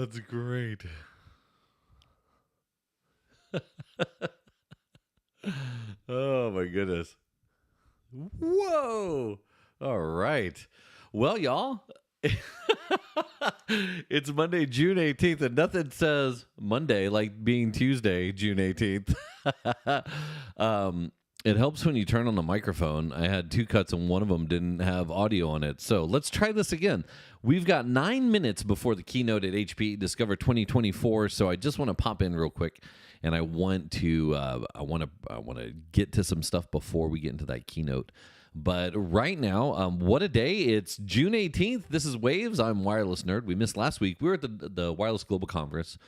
That's great. Oh my goodness. Whoa. All right. Well, y'all, it's Monday, June 18th, and nothing says Monday like being Tuesday, June 18th. It helps when you turn on the microphone. I had two cuts, and one of them didn't have audio on it. So let's try this again. We've got 9 minutes before the keynote at HPE Discover 2024. So I just want to pop in real quick, and I want to get to some stuff before we get into that keynote. But right now, what a day. It's June 18th. This is Waves. I'm Wireless Nerd. We missed last week. We were at the Wireless Global Congress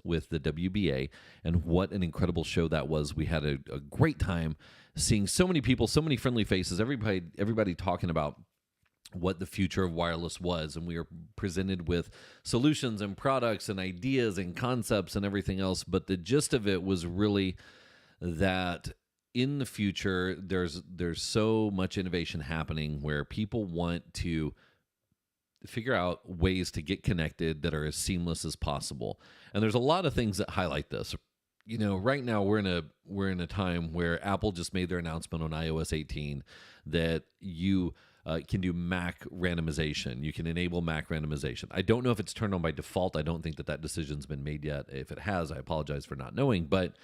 with the WBA, and what an incredible show that was. We had a great time seeing so many people, so many friendly faces, everybody talking about what the future of wireless was, and we were presented with solutions and products and ideas and concepts and everything else. But the gist of it was really that in the future, there's so much innovation happening where people want to figure out ways to get connected that are as seamless as possible. And there's a lot of things that highlight this. You know, right now we're in a time where Apple just made their announcement on iOS 18 that you can do Mac randomization. You can enable Mac randomization. I don't know if it's turned on by default. I don't think that decision's been made yet. If it has, I apologize for not knowing. But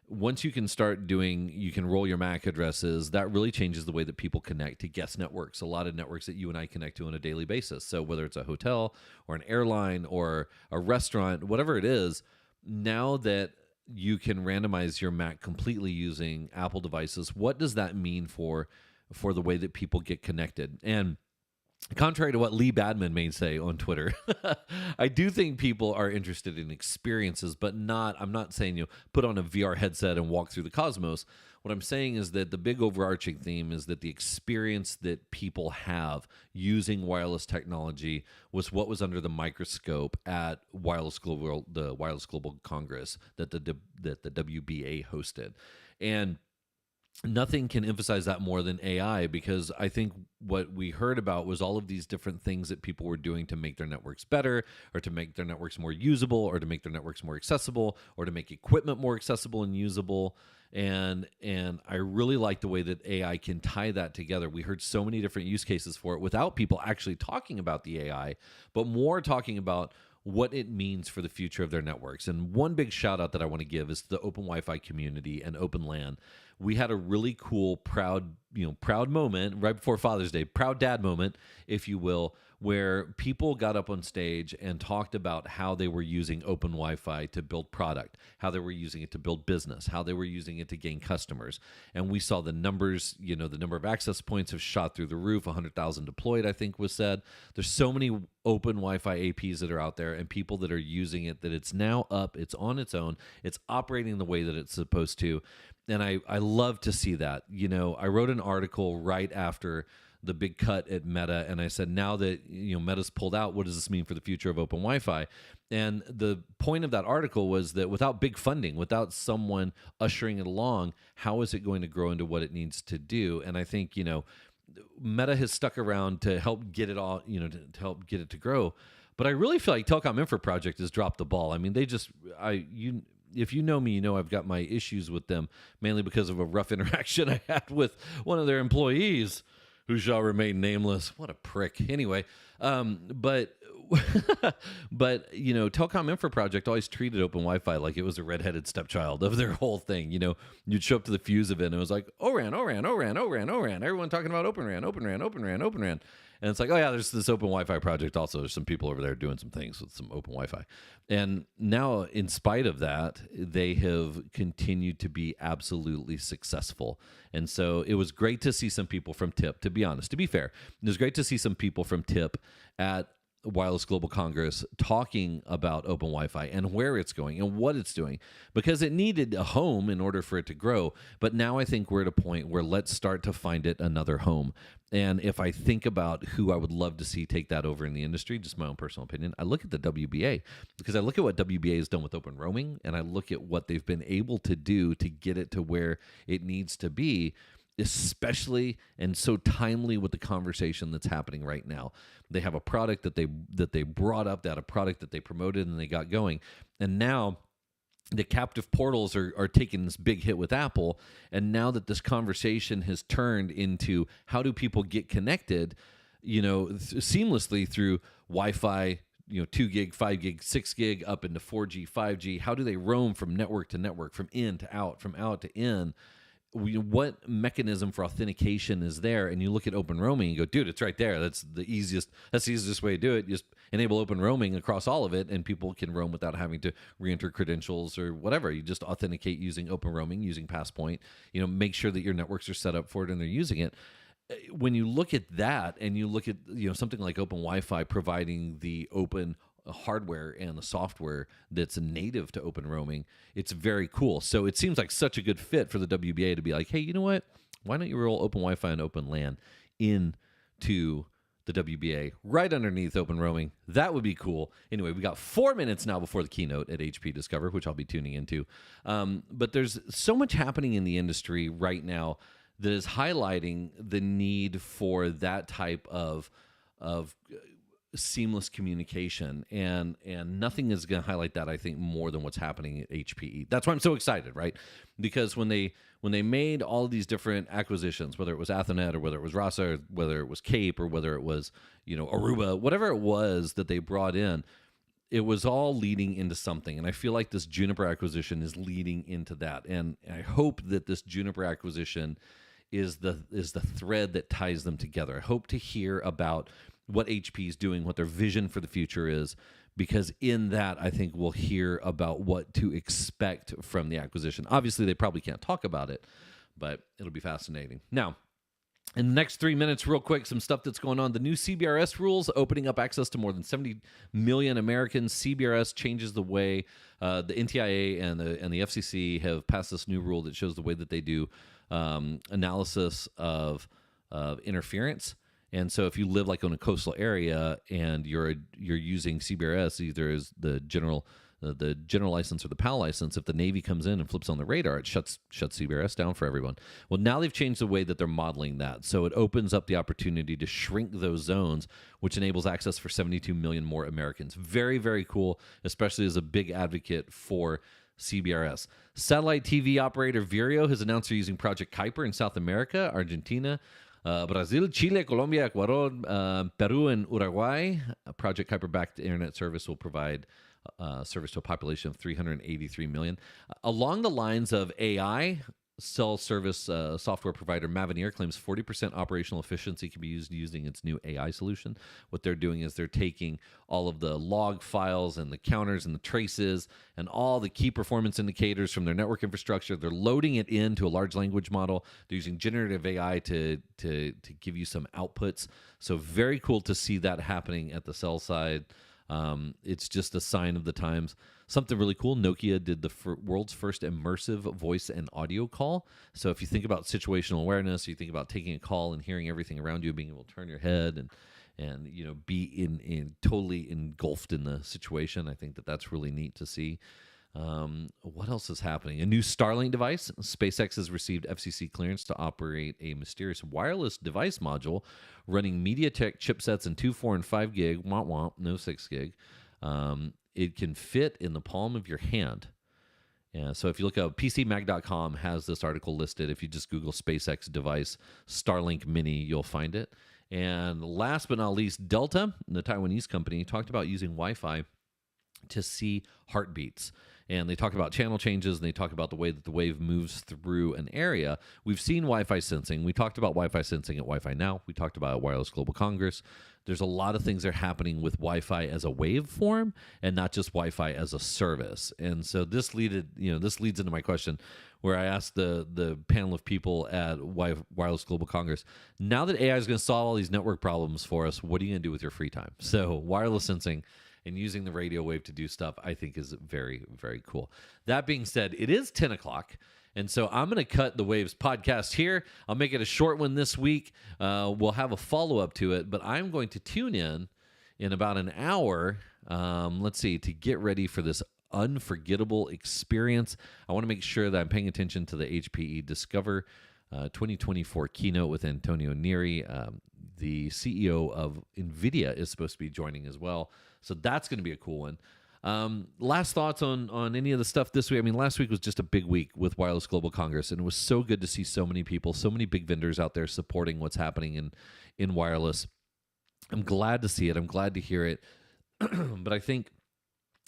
once you can start doing, you can roll your MAC addresses, that really changes the way that people connect to guest networks, a lot of networks that you and I connect to on a daily basis. So whether it's a hotel or an airline or a restaurant, whatever it is, now that you can randomize your MAC completely using Apple devices, what does that mean for the way that people get connected? And contrary to what Lee Badman may say on Twitter, I do think people are interested in experiences, but I'm not saying you put on a VR headset and walk through the cosmos. What I'm saying is that the big overarching theme is that the experience that people have using wireless technology was what was under the microscope at the Wireless Global Congress that the WBA hosted. And nothing can emphasize that more than AI, because I think what we heard about was all of these different things that people were doing to make their networks better, or to make their networks more usable, or to make their networks more accessible, or to make equipment more accessible and usable. And I really like the way that AI can tie that together. We heard so many different use cases for it without people actually talking about the AI, but more talking about what it means for the future of their networks. And one big shout out that I want to give is to the Open Wi-Fi community and Open LAN. We had a really cool, proud moment right before Father's Day, proud dad moment, if you will, where people got up on stage and talked about how they were using Open Wi-Fi to build product, how they were using it to build business, how they were using it to gain customers. And we saw the numbers, the number of access points have shot through the roof, 100,000 deployed, I think was said. There's so many Open Wi-Fi APs that are out there and people that are using it, that it's now up, it's on its own, it's operating the way that it's supposed to. And I love to see that. I wrote an article right after the big cut at Meta, and I said, now that Meta's pulled out, what does this mean for the future of Open Wi-Fi? And the point of that article was that without big funding, without someone ushering it along, how is it going to grow into what it needs to do? And I think Meta has stuck around to help get it all, to help get it to grow. But I really feel like Telecom Infra Project has dropped the ball. I mean, if you know me, I've got my issues with them, mainly because of a rough interaction I had with one of their employees, who shall remain nameless. What a prick. Anyway, but Telecom Infra Project always treated Open Wi-Fi like it was a redheaded stepchild of their whole thing. You'd show up to the Fuse event and it was like, ORAN, ORAN, ORAN, ORAN, ORAN. Everyone talking about Open RAN, Open RAN, Open RAN, Open RAN. And it's like, oh yeah, there's this Open Wi-Fi project also. There's some people over there doing some things with some Open Wi-Fi. And now, in spite of that, they have continued to be absolutely successful. And so it was great to see some people from TIP, to be honest, to be fair. It was great to see some people from TIP at Wireless Global Congress talking about Open Wi-Fi and where it's going and what it's doing, because it needed a home in order for it to grow. But now I think we're at a point where let's start to find it another home. And if I think about who I would love to see take that over in the industry, just my own personal opinion, I look at the WBA, because I look at what WBA has done with open roaming, and I look at what they've been able to do to get it to where it needs to be. especially and so timely with the conversation that's happening right now. They have a product that they brought up, that a product that they promoted and they got going, and now the captive portals are taking this big hit with Apple. And now that this conversation has turned into how do people get connected, seamlessly through Wi-Fi, 2 gig, 5 gig, 6 gig, up into 4G, 5G. How do they roam from network to network, from in to out, from out to in? What mechanism for authentication is there? And you look at open roaming and go, dude, it's right there. That's the easiest way to do it. Just enable open roaming across all of it, and people can roam without having to re-enter credentials or whatever. You just authenticate using open roaming, using Passpoint. Make sure that your networks are set up for it and they're using it. When you look at that, and you look at something like Open Wi-Fi providing the open hardware and the software that's native to open roaming, it's very cool. So it seems like such a good fit for the WBA to be like, hey, you know what? Why don't you roll Open Wi-Fi and Open LAN into the WBA right underneath open roaming? That would be cool. Anyway, we got 4 minutes now before the keynote at HP Discover, which I'll be tuning into. But there's so much happening in the industry right now that is highlighting the need for that type of seamless communication, and nothing is going to highlight that, I think, more than what's happening at HPE. That's why I'm so excited, right? Because when they made all of these different acquisitions, whether it was Athonet or whether it was Rasa or whether it was Cape or whether it was Aruba, whatever it was that they brought in, it was all leading into something. And I feel like this Juniper acquisition is leading into that. And I hope that this Juniper acquisition is the thread that ties them together. I hope to hear about what HP is doing, what their vision for the future is, because in that, I think we'll hear about what to expect from the acquisition. Obviously, they probably can't talk about it, but it'll be fascinating. Now, in the next 3 minutes, real quick, some stuff that's going on. The new CBRS rules opening up access to more than 70 million Americans. CBRS changes the way the NTIA and the FCC have passed this new rule that shows the way that they do analysis of interference. And so if you live like in a coastal area and you're using CBRS either as the general license or the PAL license, if the Navy comes in and flips on the radar, it shuts CBRS down for everyone. Well, now they've changed the way that they're modeling that. So it opens up the opportunity to shrink those zones, which enables access for 72 million more Americans. Very, very cool, especially as a big advocate for CBRS. Satellite TV operator Vireo has announced they're using Project Kuiper in South America, Argentina, Brazil, Chile, Colombia, Ecuador, Peru, and Uruguay. Project Kuiper-backed internet service will provide service to a population of 383 million. Along the lines of AI, cell service software provider Mavenir claims 40% operational efficiency can be used using its new AI solution. What they're doing is they're taking all of the log files and the counters and the traces and all the key performance indicators from their network infrastructure. They're loading it into a large language model. They're using generative AI to give you some outputs. So very cool to see that happening at the cell side. It's just a sign of the times. Something really cool, Nokia did the world's first immersive voice and audio call. So if you think about situational awareness, you think about taking a call and hearing everything around you, being able to turn your head and be in totally engulfed in the situation. I think that's really neat to see. What else is happening? A new Starlink device. SpaceX has received FCC clearance to operate a mysterious wireless device module running MediaTek chipsets in 2, 4, and 5 gig. Womp womp, no 6 gig. It can fit in the palm of your hand. Yeah, so if you look up PCMag.com has this article listed. If you just Google SpaceX device Starlink Mini, you'll find it. And last but not least, Delta, the Taiwanese company, talked about using Wi-Fi to see heartbeats. And they talk about channel changes, and they talk about the way that the wave moves through an area. We've seen Wi-Fi sensing. We talked about Wi-Fi sensing at Wi-Fi Now. We talked about Wireless Global Congress. There's a lot of things that are happening with Wi-Fi as a waveform and not just Wi-Fi as a service. And so this leads into my question where I asked the panel of people at Wireless Global Congress, now that AI is going to solve all these network problems for us, what are you going to do with your free time? So wireless sensing and using the radio wave to do stuff, I think is very, very cool. That being said, it is 10 o'clock, and so I'm going to cut the Waves podcast here. I'll make it a short one this week. We'll have a follow-up to it, but I'm going to tune in about an hour, to get ready for this unforgettable experience. I want to make sure that I'm paying attention to the HPE Discover 2024 keynote with Antonio Neri. The CEO of NVIDIA is supposed to be joining as well. So that's going to be a cool one. Last thoughts on any of the stuff this week. I mean, last week was just a big week with Wireless Global Congress, and it was so good to see so many people, so many big vendors out there supporting what's happening in wireless. I'm glad to see it. I'm glad to hear it. But I think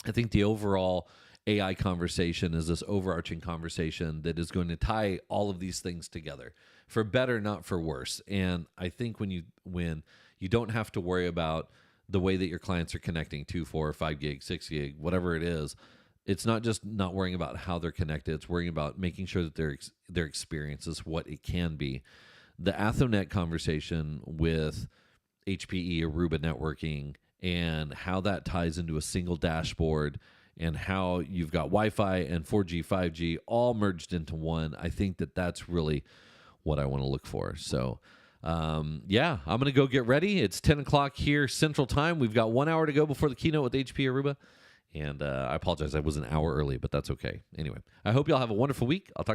the overall AI conversation is this overarching conversation that is going to tie all of these things together, for better, not for worse. And I think when you don't have to worry about the way that your clients are connecting 2, 4, 5 gig, 6 gig, whatever it is, it's not just not worrying about how they're connected. It's worrying about making sure that their experience is what it can be. The Athonet conversation with HPE Aruba networking and how that ties into a single dashboard and how you've got Wi-Fi and 4G, 5G all merged into one. I think that's really what I want to look for. So, yeah, I'm going to go get ready. It's 10 o'clock here Central Time. We've got 1 hour to go before the keynote with HP Aruba. And I apologize. I was an hour early, but that's okay. Anyway, I hope y'all have a wonderful week. I'll talk to you.